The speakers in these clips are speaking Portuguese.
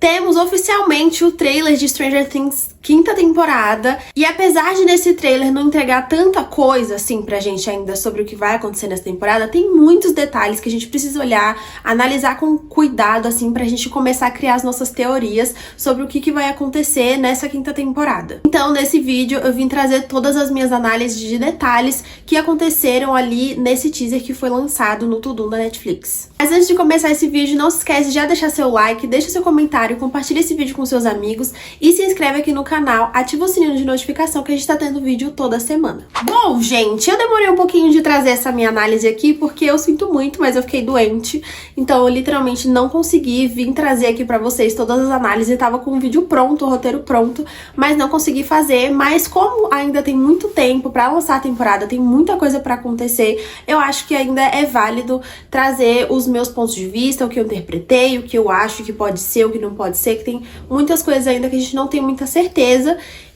Temos oficialmente o trailer de Stranger Things quinta temporada, e apesar de nesse trailer não entregar tanta coisa assim pra gente ainda sobre o que vai acontecer nessa temporada, tem muitos detalhes que a gente precisa olhar, analisar com cuidado assim pra gente começar a criar as nossas teorias sobre o que vai acontecer nessa quinta temporada. Então nesse vídeo eu vim trazer todas as minhas análises de detalhes que aconteceram ali nesse teaser que foi lançado no Tudum da Netflix. Mas antes de começar esse vídeo, não se esquece de já deixar seu like, deixa seu comentário, compartilha esse vídeo com seus amigos e se inscreve aqui no canal, ativa o sininho de notificação que a gente tá tendo vídeo toda semana. Bom, gente, eu demorei um pouquinho de trazer essa minha análise aqui porque eu sinto muito, mas eu fiquei doente, então eu literalmente não consegui vir trazer aqui pra vocês todas as análises, tava com o vídeo pronto, o roteiro pronto, mas não consegui fazer, mas como ainda tem muito tempo pra lançar a temporada, tem muita coisa pra acontecer, eu acho que ainda é válido trazer os meus pontos de vista, o que eu interpretei, o que eu acho que pode ser, o que não pode ser, que tem muitas coisas ainda que a gente não tem muita certeza.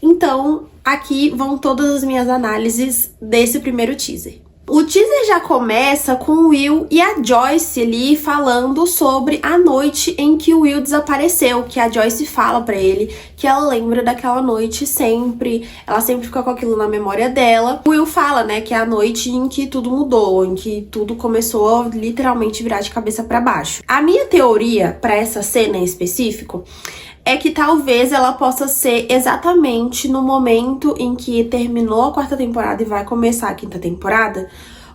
Então, aqui vão todas as minhas análises desse primeiro teaser. O teaser já começa com o Will e a Joyce ali falando sobre a noite em que o Will desapareceu, que a Joyce fala pra ele que ela lembra daquela noite sempre, ela sempre fica com aquilo na memória dela. O Will fala, né, que é a noite em que tudo mudou, em que tudo começou a literalmente virar de cabeça pra baixo. A minha teoria pra essa cena em específico é que talvez ela possa ser exatamente no momento em que terminou a quarta temporada e vai começar a quinta temporada,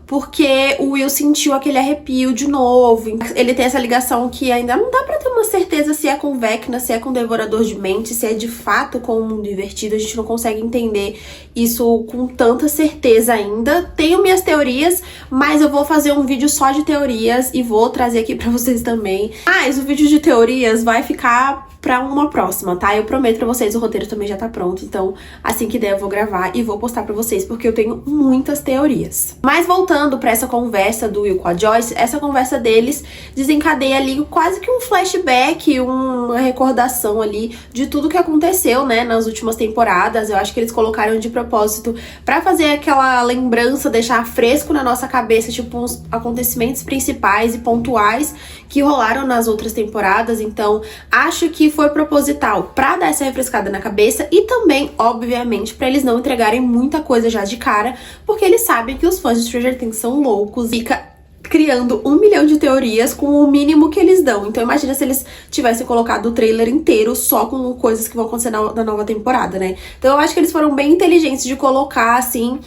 porque o Will sentiu aquele arrepio de novo. Ele tem essa ligação que ainda não dá pra ter uma certeza se é com Vecna, se é com Devorador de Mentes, se é de fato com o Mundo Invertido. A gente não consegue entender isso com tanta certeza ainda. Tenho minhas teorias, mas eu vou fazer um vídeo só de teorias e vou trazer aqui pra vocês também. Mas o vídeo de teorias vai ficar pra uma próxima, tá? Eu prometo pra vocês, o roteiro também já tá pronto, então assim que der eu vou gravar e vou postar pra vocês, porque eu tenho muitas teorias. Mas voltando pra essa conversa do Will com a Joyce, essa conversa deles desencadeia ali quase que um flashback, uma recordação ali de tudo que aconteceu, né, nas últimas temporadas. Eu acho que eles colocaram de propósito pra fazer aquela lembrança, deixar fresco na nossa cabeça, tipo, os acontecimentos principais e pontuais que rolaram nas outras temporadas. Então, acho que foi proposital pra dar essa refrescada na cabeça e também, obviamente, pra eles não entregarem muita coisa já de cara, porque eles sabem que os fãs de Stranger Things são loucos e fica criando 1 milhão de teorias com o mínimo que eles dão. Então imagina se eles tivessem colocado o trailer inteiro só com coisas que vão acontecer na nova temporada, né? Então eu acho que eles foram bem inteligentes de colocar, assim.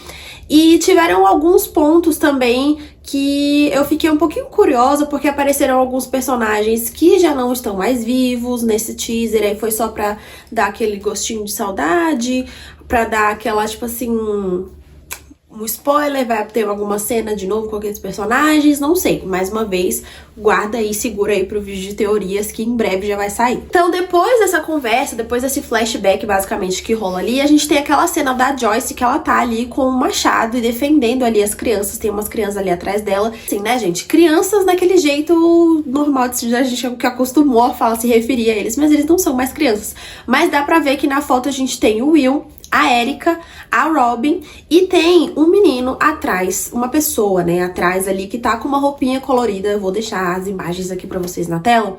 E tiveram alguns pontos também que eu fiquei um pouquinho curiosa, porque apareceram alguns personagens que já não estão mais vivos nesse teaser. Aí foi só pra dar aquele gostinho de saudade, pra dar aquela, tipo assim, um spoiler, vai ter alguma cena de novo com aqueles personagens, não sei. Mais uma vez, guarda aí, segura aí pro vídeo de teorias que em breve já vai sair. Então depois dessa conversa, depois desse flashback basicamente que rola ali, a gente tem aquela cena da Joyce que ela tá ali com um machado e defendendo ali as crianças, tem umas crianças ali atrás dela. Assim, né, gente? Crianças daquele jeito normal de a gente que acostumou a falar, se referir a eles, mas eles não são mais crianças. Mas dá pra ver que na foto a gente tem o Will, a Erika, a Robin e tem um menino atrás, uma pessoa, né, atrás ali que tá com uma roupinha colorida. Eu vou deixar as imagens aqui pra vocês na tela.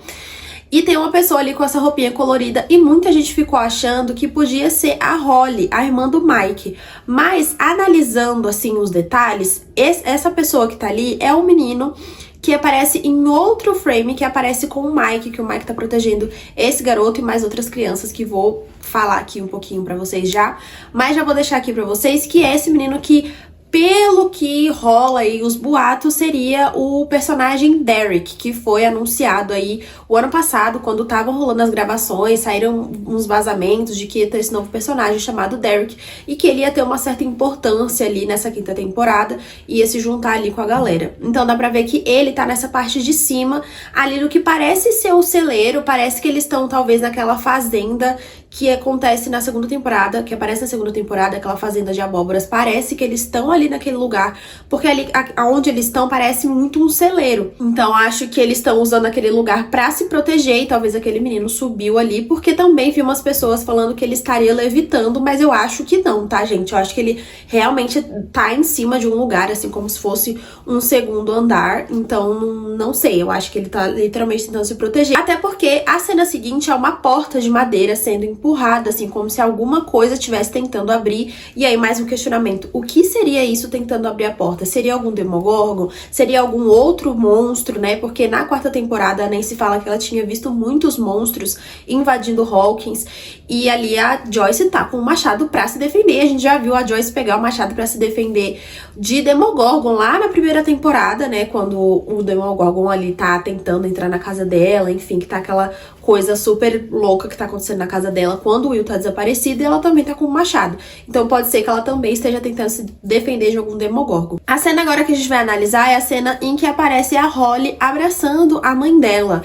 E tem uma pessoa ali com essa roupinha colorida e muita gente ficou achando que podia ser a Holly, a irmã do Mike. Mas analisando assim os detalhes, essa pessoa que tá ali é um menino que aparece em outro frame, que aparece com o Mike, que o Mike tá protegendo esse garoto e mais outras crianças, que vou falar aqui um pouquinho pra vocês já. Mas já vou deixar aqui pra vocês que é esse menino que, pelo que rola aí os boatos, seria o personagem Derek, que foi anunciado aí o ano passado, quando estavam rolando as gravações, saíram uns vazamentos de que ia ter esse novo personagem chamado Derek, e que ele ia ter uma certa importância ali nessa quinta temporada, e ia se juntar ali com a galera. Então dá pra ver que ele tá nessa parte de cima, ali no que parece ser o celeiro, parece que eles estão talvez naquela fazenda que acontece na segunda temporada, que aparece na segunda temporada, aquela fazenda de abóboras. Parece que eles estão ali naquele lugar, porque ali onde eles estão parece muito um celeiro. Então acho que eles estão usando aquele lugar pra se proteger e talvez aquele menino subiu ali, porque também vi umas pessoas falando que ele estaria levitando, mas eu acho que não, tá, gente? Eu acho que ele realmente tá em cima de um lugar, assim, como se fosse um segundo andar. Então, não sei, eu acho que ele tá literalmente tentando se proteger. Até porque a cena seguinte é uma porta de madeira sendo empurrada, assim, como se alguma coisa estivesse tentando abrir. E aí, mais um questionamento. O que seria isso tentando abrir a porta? Seria algum Demogorgon? Seria algum outro monstro, né? Porque na quarta temporada a Nancy fala que ela tinha visto muitos monstros invadindo Hawkins. E ali a Joyce tá com um machado pra se defender. A gente já viu a Joyce pegar o machado pra se defender de Demogorgon lá na primeira temporada, né? Quando o Demogorgon ali tá tentando entrar na casa dela, enfim, que tá aquela coisa super louca que tá acontecendo na casa dela quando o Will tá desaparecido, e ela também tá com um machado. Então pode ser que ela também esteja tentando se defender de algum Demogorgon. A cena agora que a gente vai analisar é a cena em que aparece a Holly abraçando a mãe dela.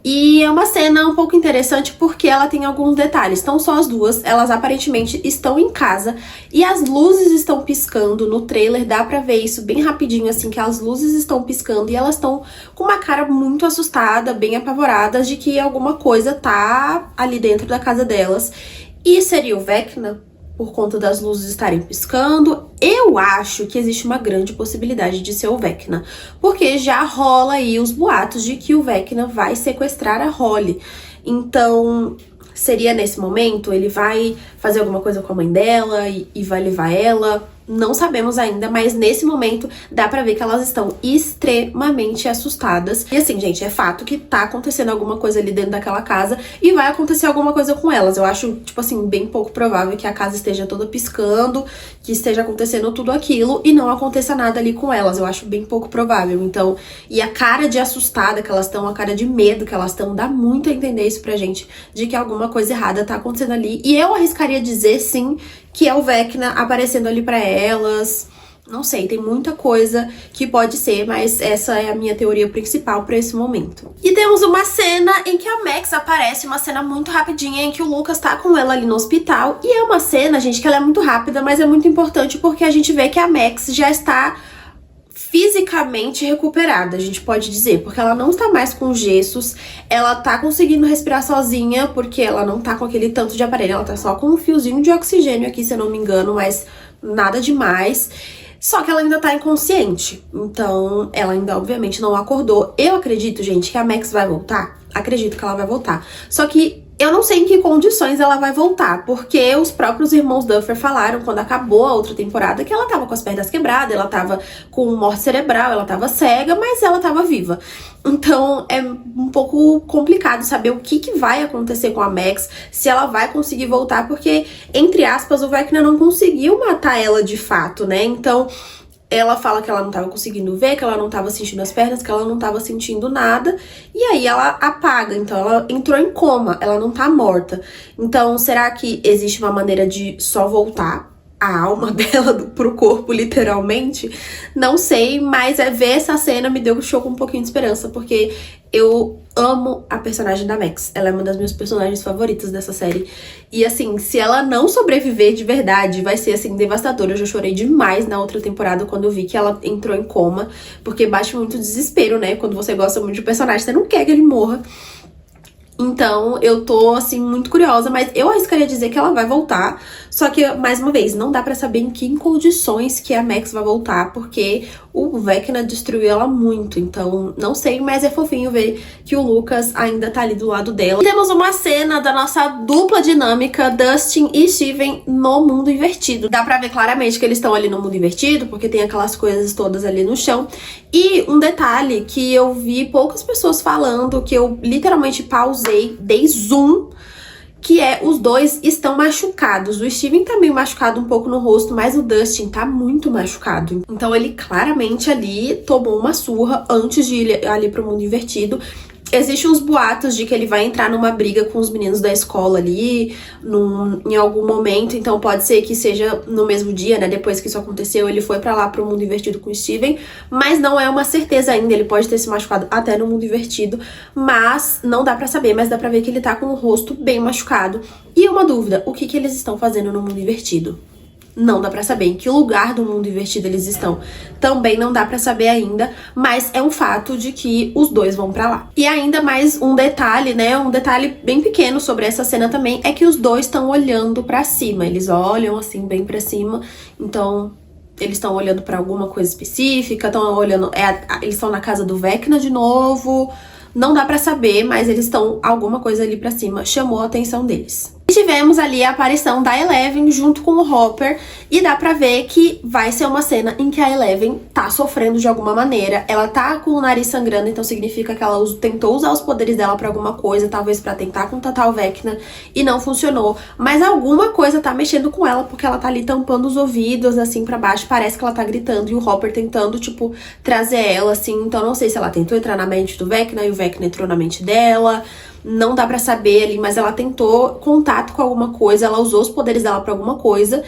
E é uma cena um pouco interessante porque ela tem alguns detalhes. Então só as duas, elas aparentemente estão em casa e as luzes estão piscando. No trailer dá pra ver isso bem rapidinho, assim, que as luzes estão piscando e elas estão com uma cara muito assustada, bem apavoradas de que alguma coisa tá ali dentro da casa delas. E seria o Vecna? Por conta das luzes estarem piscando, eu acho que existe uma grande possibilidade de ser o Vecna, porque já rola aí os boatos de que o Vecna vai sequestrar a Holly. Então, seria nesse momento, ele vai fazer alguma coisa com a mãe dela e vai levar ela. Não sabemos ainda, mas nesse momento dá pra ver que elas estão extremamente assustadas. E assim, gente, é fato que tá acontecendo alguma coisa ali dentro daquela casa e vai acontecer alguma coisa com elas. Eu acho, tipo assim, bem pouco provável que a casa esteja toda piscando, que esteja acontecendo tudo aquilo e não aconteça nada ali com elas. Eu acho bem pouco provável. Então, e a cara de assustada que elas estão, a cara de medo que elas estão, dá muito a entender isso pra gente, de que alguma coisa errada tá acontecendo ali. E eu arriscaria dizer, sim, que é o Vecna aparecendo ali pra elas. Não sei, tem muita coisa que pode ser, mas essa é a minha teoria principal pra esse momento. E temos uma cena em que a Max aparece, uma cena muito rapidinha, em que o Lucas tá com ela ali no hospital. E é uma cena, gente, que ela é muito rápida, mas é muito importante porque a gente vê que a Max já está fisicamente recuperada, a gente pode dizer, porque ela não está mais com gessos, ela tá conseguindo respirar sozinha, porque ela não tá com aquele tanto de aparelho, ela tá só com um fiozinho de oxigênio aqui, se eu não me engano, mas nada demais. Só que ela ainda tá inconsciente, então ela ainda obviamente não acordou. Eu acredito, gente, que a Max vai voltar, acredito que ela vai voltar, só que eu não sei em que condições ela vai voltar, porque os próprios irmãos Duffer falaram, quando acabou a outra temporada, que ela tava com as pernas quebradas, ela tava com morte cerebral, ela tava cega, mas ela tava viva. Então é um pouco complicado saber o que vai acontecer com a Max, se ela vai conseguir voltar, porque, entre aspas, o Vecna não conseguiu matar ela de fato, né? Então ela fala que ela não tava conseguindo ver, que ela não tava sentindo as pernas, que ela não tava sentindo nada. E aí ela apaga, então ela entrou em coma, ela não tá morta. Então, será que existe uma maneira de só voltar a alma dela pro corpo, literalmente? Não sei, mas ver essa cena me deu com um pouquinho de esperança, porque eu amo a personagem da Max. Ela é uma das minhas personagens favoritas dessa série. E assim, se ela não sobreviver de verdade, vai ser assim, devastador. Eu já chorei demais na outra temporada quando eu vi que ela entrou em coma, porque bate muito desespero, né? Quando você gosta muito de um personagem, você não quer que ele morra. Então, eu tô, assim, muito curiosa, mas eu arriscaria dizer que ela vai voltar. Só que, mais uma vez, não dá pra saber em que condições que a Max vai voltar, porque o Vecna destruiu ela muito. Então, não sei, mas é fofinho ver que o Lucas ainda tá ali do lado dela. E temos uma cena da nossa dupla dinâmica, Dustin e Steven, no mundo invertido. Dá pra ver claramente que eles estão ali no mundo invertido, porque tem aquelas coisas todas ali no chão. E um detalhe que eu vi poucas pessoas falando, que eu literalmente pausei, dei zoom, que é os dois estão machucados. O Steven tá meio machucado um pouco no rosto, mas o Dustin tá muito machucado. Então ele claramente ali tomou uma surra antes de ir ali pro mundo invertido. Existem uns boatos de que ele vai entrar numa briga com os meninos da escola ali, em algum momento, então pode ser que seja no mesmo dia, né, depois que isso aconteceu, ele foi pra lá pro mundo invertido com o Steven, mas não é uma certeza ainda, ele pode ter se machucado até no mundo invertido, mas não dá pra saber, mas dá pra ver que ele tá com o rosto bem machucado. E uma dúvida, o que eles estão fazendo no mundo invertido? Não dá pra saber em que lugar do mundo invertido eles estão. Também não dá pra saber ainda, mas é um fato de que os dois vão pra lá. E ainda mais um detalhe, né? Um detalhe bem pequeno sobre essa cena também é que os dois estão olhando pra cima. Eles olham assim bem pra cima. Então, eles estão olhando pra alguma coisa específica, estão olhando, eles estão na casa do Vecna de novo. Não dá pra saber, mas eles estão alguma coisa ali pra cima, chamou a atenção deles. E tivemos ali a aparição da Eleven junto com o Hopper, e dá pra ver que vai ser uma cena em que a Eleven tá sofrendo de alguma maneira. Ela tá com o nariz sangrando, então significa que ela tentou usar os poderes dela pra alguma coisa, talvez pra tentar contatar o Vecna, e não funcionou. Mas alguma coisa tá mexendo com ela, porque ela tá ali tampando os ouvidos, assim, pra baixo, parece que ela tá gritando, e o Hopper tentando, tipo, trazer ela, assim. Então não sei se ela tentou entrar na mente do Vecna, e o Vecna entrou na mente dela. Não dá pra saber ali, mas ela tentou contato com alguma coisa, ela usou os poderes dela pra alguma coisa.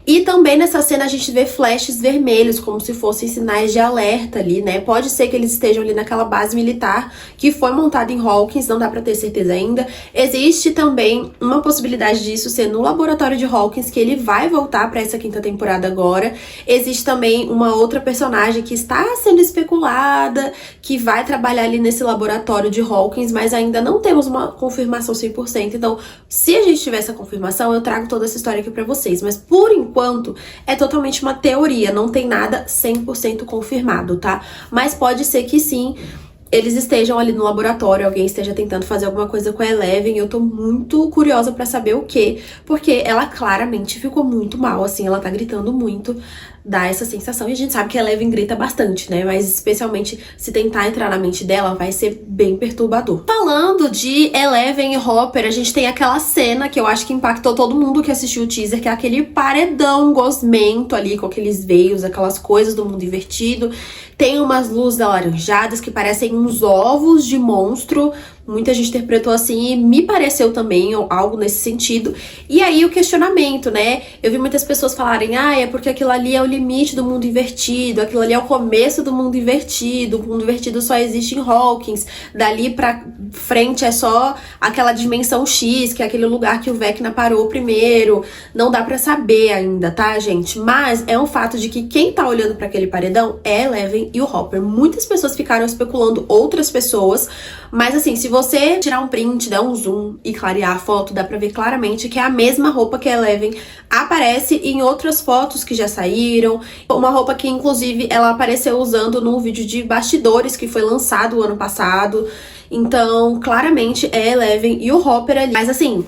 E também nessa cena a gente vê flashes vermelhos, como se fossem sinais de alerta ali, né? Pode ser que eles estejam ali naquela base militar que foi montada em Hawkins, não dá pra ter certeza ainda. Existe também uma possibilidade disso ser no laboratório de Hawkins, que ele vai voltar pra essa quinta temporada agora. Existe também uma outra personagem que está sendo especulada, que vai trabalhar ali nesse laboratório de Hawkins, mas ainda não temos uma confirmação 100%. Então, se a gente tiver essa confirmação, eu trago toda essa história aqui pra vocês. Mas, por enquanto, é totalmente uma teoria, não tem nada 100% confirmado, tá? Mas pode ser que sim, eles estejam ali no laboratório, alguém esteja tentando fazer alguma coisa com a Eleven. Eu tô muito curiosa pra saber o quê, porque ela claramente ficou muito mal, assim, ela tá gritando muito. Dá essa sensação, e a gente sabe que a Eleven grita bastante, né? Mas especialmente se tentar entrar na mente dela, vai ser bem perturbador. Falando de Eleven e Hopper, a gente tem aquela cena que eu acho que impactou todo mundo que assistiu o teaser, que é aquele paredão gosmento ali, com aqueles veios, aquelas coisas do mundo invertido. Tem umas luzes alaranjadas que parecem uns ovos de monstro. Muita gente interpretou assim e me pareceu também algo nesse sentido. E aí o questionamento, né? Eu vi muitas pessoas falarem, é porque aquilo ali é o limite do mundo invertido, aquilo ali é o começo do mundo invertido, o mundo invertido só existe em Hawkins, dali pra frente é só aquela dimensão X, que é aquele lugar que o Vecna parou primeiro. Não dá pra saber ainda, tá, gente? Mas é um fato de que quem tá olhando pra aquele paredão é Eleven e o Hopper. Muitas pessoas ficaram especulando outras pessoas, mas assim, se você tirar um print, dar um zoom e clarear a foto, dá pra ver claramente que é a mesma roupa que a Eleven aparece em outras fotos que já saíram. Uma roupa que, inclusive, ela apareceu usando num vídeo de bastidores que foi lançado o ano passado. Então, claramente, é a Eleven e o Hopper ali. Mas assim,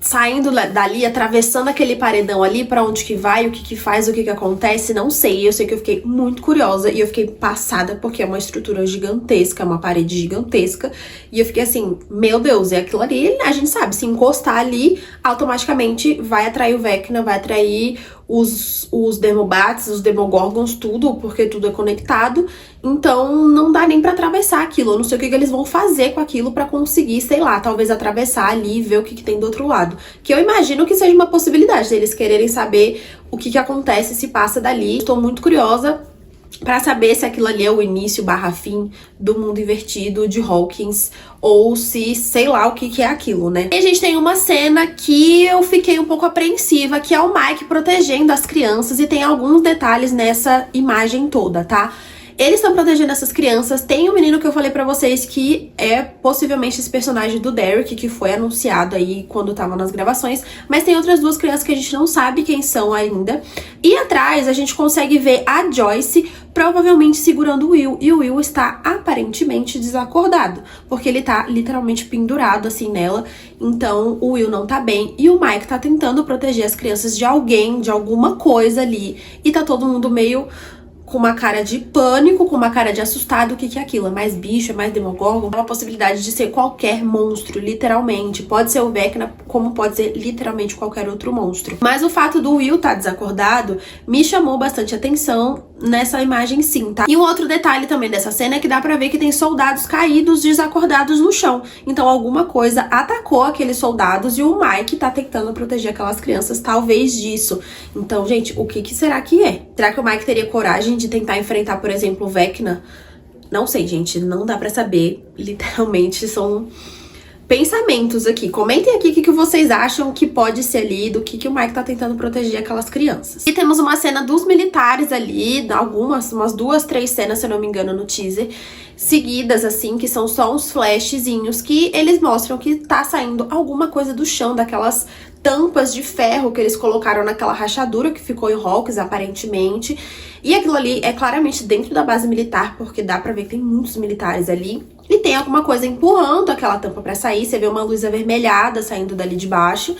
saindo dali, atravessando aquele paredão ali, pra onde que vai, o que que faz, o que que acontece, não sei. Eu sei que eu fiquei muito curiosa e eu fiquei passada, porque é uma estrutura gigantesca, uma parede gigantesca. E eu fiquei assim, meu Deus, é aquilo ali, a gente sabe, se encostar ali, automaticamente vai atrair o Vecna, vai atrair os Demobats, os Demogorgons, tudo, porque tudo é conectado. Então não dá nem pra atravessar aquilo. Eu não sei o que eles vão fazer com aquilo pra conseguir, sei lá, talvez atravessar ali e ver o que que tem do outro lado. Que eu imagino que seja uma possibilidade deles quererem saber o que que acontece se passa dali. Estou muito curiosa pra saber se aquilo ali é o início barra fim do mundo invertido de Hawkins, ou se sei lá o que que é aquilo, né? E a gente tem uma cena que eu fiquei um pouco apreensiva, que é o Mike protegendo as crianças, e tem alguns detalhes nessa imagem toda, tá? Eles estão protegendo essas crianças. Tem um menino que eu falei pra vocês que é possivelmente esse personagem do Derek, que foi anunciado aí quando tava nas gravações. Mas tem outras duas crianças que a gente não sabe quem são ainda. E atrás a gente consegue ver a Joyce provavelmente segurando o Will. E o Will está aparentemente desacordado, porque ele tá literalmente pendurado assim nela. Então o Will não tá bem. E o Mike tá tentando proteger as crianças de alguém, de alguma coisa ali. E tá todo mundo meio com uma cara de pânico, com uma cara de assustado. O que que é aquilo? É mais bicho, é mais Demogorgon? É uma possibilidade de ser qualquer monstro, literalmente. Pode ser o Vecna, como pode ser literalmente qualquer outro monstro. Mas o fato do Will estar desacordado me chamou bastante atenção nessa imagem sim, tá? E um outro detalhe também dessa cena é que dá pra ver que tem soldados caídos, desacordados no chão. Então alguma coisa atacou aqueles soldados e o Mike tá tentando proteger aquelas crianças, talvez disso. Então, gente, o que será que é? Será que o Mike teria coragem de tentar enfrentar, por exemplo, o Vecna? Não sei, gente, não dá pra saber. Literalmente são pensamentos aqui. Comentem aqui o que vocês acham que pode ser ali, do que o Mike tá tentando proteger aquelas crianças. E temos uma cena dos militares ali, umas 2, 3 cenas, se eu não me engano, no teaser, seguidas, assim, que são só uns flashzinhos que eles mostram que tá saindo alguma coisa do chão, daquelas tampas de ferro que eles colocaram naquela rachadura que ficou em Hawkins, aparentemente. E aquilo ali é claramente dentro da base militar, porque dá pra ver que tem muitos militares ali. E tem alguma coisa empurrando aquela tampa pra sair, você vê uma luz avermelhada saindo dali de baixo.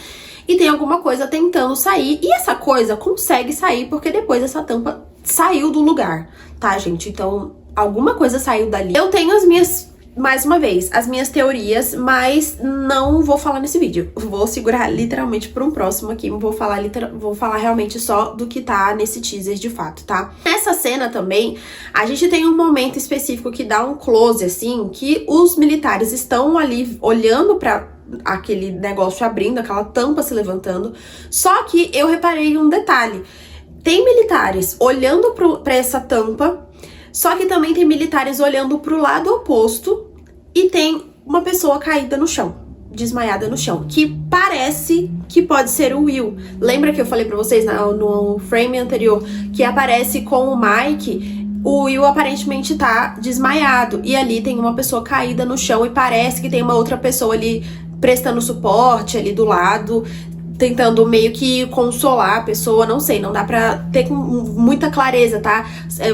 E tem alguma coisa tentando sair, e essa coisa consegue sair porque depois essa tampa saiu do lugar, tá, gente? Então, alguma coisa saiu dali. Eu tenho as minhas... Mais uma vez, as minhas teorias, mas não vou falar nesse vídeo. Vou segurar literalmente para um próximo aqui. Vou falar realmente só do que tá nesse teaser de fato, tá? Nessa cena também, a gente tem um momento específico que dá um close, assim, que os militares estão ali olhando para aquele negócio abrindo, aquela tampa se levantando. Só que eu reparei em um detalhe. Tem militares olhando para essa tampa, só que também tem militares olhando pro lado oposto e tem uma pessoa caída no chão, desmaiada no chão, que parece que pode ser o Will. Lembra que eu falei pra vocês no frame anterior que aparece com o Mike? O Will aparentemente tá desmaiado e ali tem uma pessoa caída no chão e parece que tem uma outra pessoa ali prestando suporte ali do lado, tentando meio que consolar a pessoa, não sei, não dá pra ter com muita clareza, tá?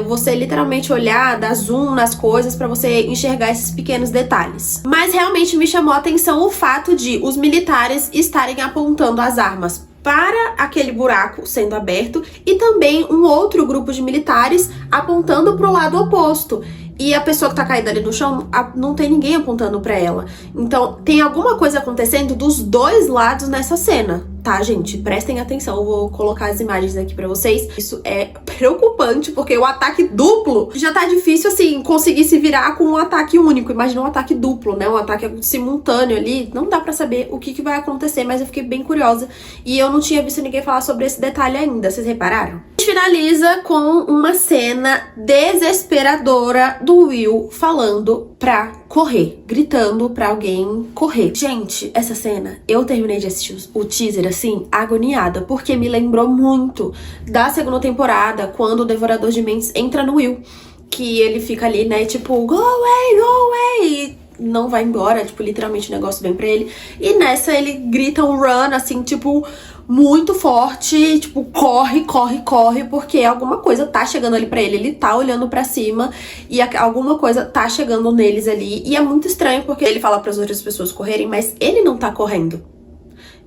Você literalmente olhar, dar zoom nas coisas pra você enxergar esses pequenos detalhes. Mas realmente me chamou a atenção o fato de os militares estarem apontando as armas para aquele buraco sendo aberto e também um outro grupo de militares apontando pro lado oposto. E a pessoa que tá caída ali no chão, não tem ninguém apontando pra ela. Então, tem alguma coisa acontecendo dos dois lados nessa cena, tá, gente? Prestem atenção, eu vou colocar as imagens aqui pra vocês. Isso é preocupante, porque o ataque duplo já tá difícil, assim, conseguir se virar com um ataque único. Imagina um ataque duplo, né? Um ataque simultâneo ali. Não dá pra saber o que vai acontecer, mas eu fiquei bem curiosa. E eu não tinha visto ninguém falar sobre esse detalhe ainda, vocês repararam? A gente finaliza com uma cena desesperadora do Will falando pra correr, gritando pra alguém correr. Gente, essa cena, eu terminei de assistir o teaser assim, agoniada, porque me lembrou muito da segunda temporada, quando o Devorador de Mentes entra no Will, que ele fica ali, né, tipo, go away, e não vai embora, tipo, literalmente o negócio vem pra ele, e nessa ele grita um run, assim, tipo, muito forte, tipo, corre, corre, corre, porque alguma coisa tá chegando ali pra ele tá olhando pra cima e alguma coisa tá chegando neles ali, e é muito estranho porque ele fala pras outras pessoas correrem, mas ele não tá correndo.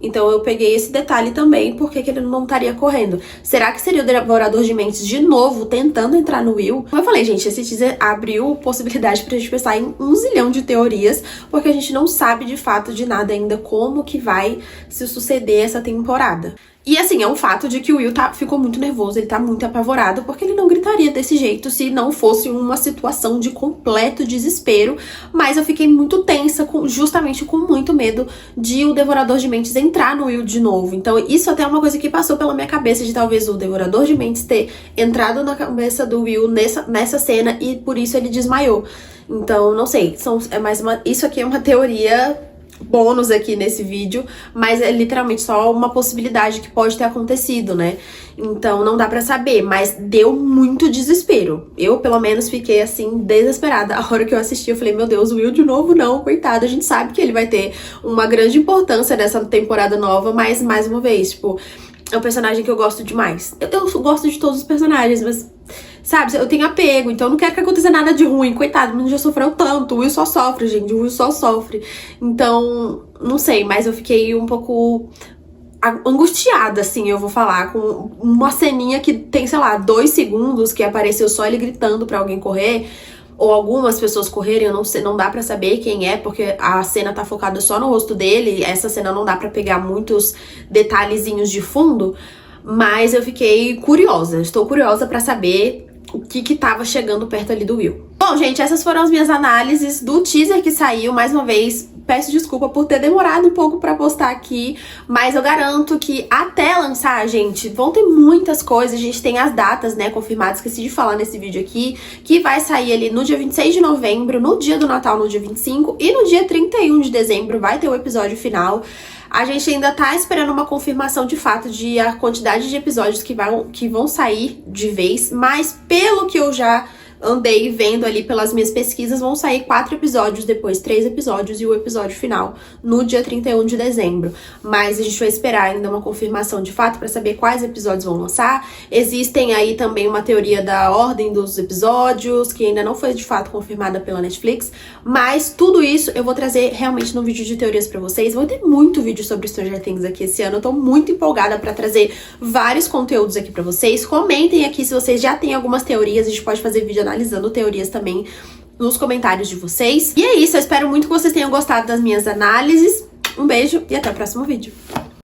Então eu peguei esse detalhe também, porque que ele não estaria correndo. Será que seria o Devorador de Mentes de novo, tentando entrar no Will? Como eu falei, gente, esse teaser abriu possibilidade pra gente pensar em 1 zilhão de teorias, porque a gente não sabe de fato de nada ainda como que vai se suceder essa temporada. E assim, é um fato de que o Will ficou muito nervoso, ele tá muito apavorado, porque ele não gritaria desse jeito se não fosse uma situação de completo desespero. Mas eu fiquei muito tensa, justamente com muito medo de o Devorador de Mentes entrar no Will de novo. Então isso até é uma coisa que passou pela minha cabeça, de talvez o Devorador de Mentes ter entrado na cabeça do Will nessa cena e por isso ele desmaiou. Então, não sei, isso aqui é uma teoria bônus aqui nesse vídeo, mas é literalmente só uma possibilidade que pode ter acontecido, né? Então não dá pra saber, mas deu muito desespero. Eu, pelo menos, fiquei assim, desesperada. A hora que eu assisti, eu falei, meu Deus, o Will de novo não, coitado. A gente sabe que ele vai ter uma grande importância nessa temporada nova, mas, mais uma vez, tipo, é um personagem que eu gosto demais. Eu gosto de todos os personagens, mas, sabe, eu tenho apego, então eu não quero que aconteça nada de ruim. Coitado, o menino já sofreu tanto. O Will só sofre, gente. O Will só sofre. Então, não sei, mas eu fiquei um pouco angustiada, assim, eu vou falar, com uma ceninha que tem, sei lá, 2 segundos, que apareceu só ele gritando pra alguém correr. ou algumas pessoas correrem, eu não sei, não dá pra saber quem é, porque a cena tá focada só no rosto dele, essa cena não dá pra pegar muitos detalhezinhos de fundo, mas eu fiquei curiosa, estou curiosa pra saber o que tava chegando perto ali do Will. Bom, gente, essas foram as minhas análises do teaser que saiu. Mais uma vez, peço desculpa por ter demorado um pouco pra postar aqui, mas eu garanto que até lançar, gente, vão ter muitas coisas. A gente tem as datas, né, confirmadas, esqueci de falar nesse vídeo aqui, que vai sair ali no dia 26 de novembro, no dia do Natal, no dia 25, e no dia 31 de dezembro vai ter o episódio final. A gente ainda tá esperando uma confirmação de fato de a quantidade de episódios que vão sair de vez, mas pelo que eu já andei vendo ali pelas minhas pesquisas, vão sair 4 episódios, depois 3 episódios e o episódio final no dia 31 de dezembro. Mas a gente vai esperar ainda uma confirmação de fato pra saber quais episódios vão lançar. Existem aí também uma teoria da ordem dos episódios, que ainda não foi de fato confirmada pela Netflix, mas tudo isso eu vou trazer realmente no vídeo de teorias pra vocês. Vou ter muito vídeo sobre Stranger Things aqui esse ano, eu tô muito empolgada pra trazer vários conteúdos aqui pra vocês. Comentem aqui se vocês já têm algumas teorias, a gente pode fazer vídeo analisando teorias também nos comentários de vocês. E é isso, eu espero muito que vocês tenham gostado das minhas análises. Um beijo e até o próximo vídeo.